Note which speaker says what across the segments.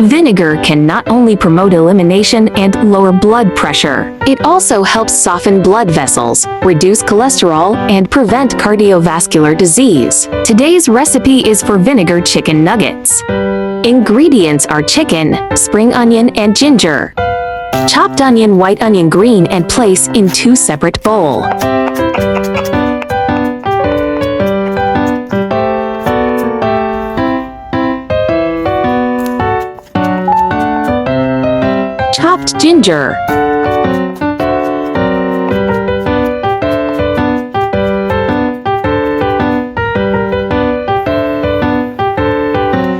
Speaker 1: Vinegar can not only promote elimination and lower blood pressure, it also helps soften blood vessels, reduce cholesterol, and prevent cardiovascular disease. Today's recipe is for vinegar chicken nuggets. Ingredients are chicken, spring onion, and ginger. Chopped onion, white onion, green, and place in 2 separate bowls. Chopped ginger.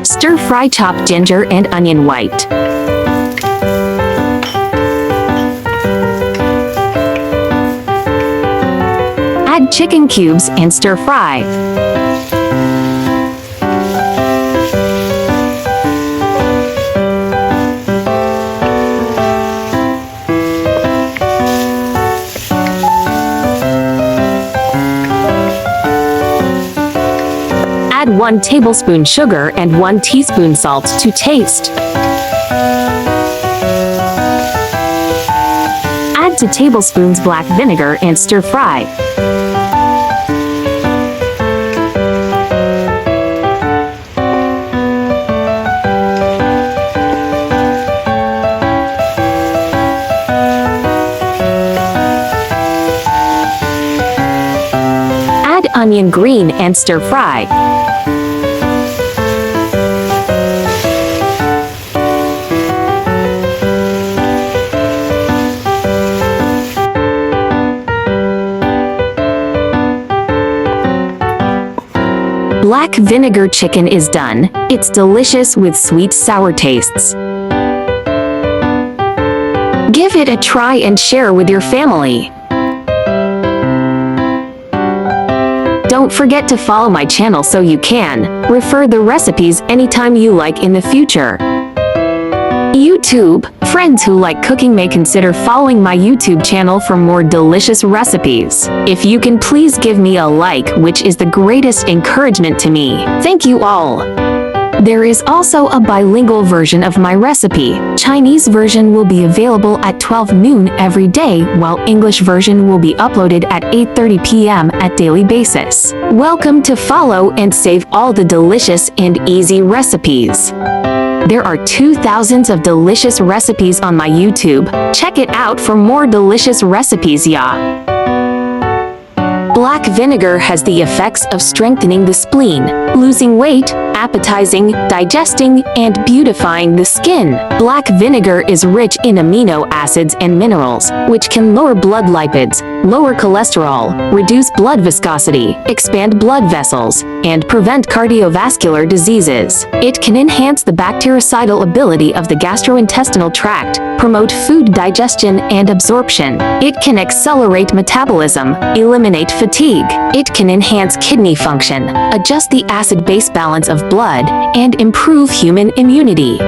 Speaker 1: Stir-fry chopped ginger and onion white. Add chicken cubes and stir-fry. Add 1 tablespoon sugar and 1 teaspoon salt to taste. Add 2 tablespoons black vinegar and stir-fry. Add onion green and stir-fry. Black vinegar chicken is done. It's delicious with sweet sour tastes. Give it a try and share with your family. Don't forget to follow my channel so you can refer the recipes anytime you like in the future. YouTube, friends who like cooking may consider following my YouTube channel for more delicious recipes. If you can please give me a like, which is the greatest encouragement to me. Thank you all. There is also a bilingual version of my recipe. Chinese version will be available at 12 noon every day, while English version will be uploaded at 8:30 p.m. at daily basis. Welcome to follow and save all the delicious and easy recipes. There are 2,000 of delicious recipes on my YouTube. Check it out for more delicious recipes, yeah. Black vinegar has the effects of strengthening the spleen, losing weight, appetizing, digesting, and beautifying the skin. Black vinegar is rich in amino acids and minerals, which can lower blood lipids, lower cholesterol, reduce blood viscosity, expand blood vessels, and prevent cardiovascular diseases. It can enhance the bactericidal ability of the gastrointestinal tract, promote food digestion and absorption. It can accelerate metabolism, eliminate fatigue. It can enhance kidney function, adjust the acid-base balance of blood, and improve human immunity.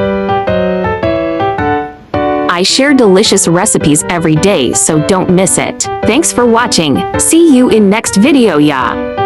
Speaker 1: I share delicious recipes every day, so don't miss it. Thanks for watching. See you in next video, yeah.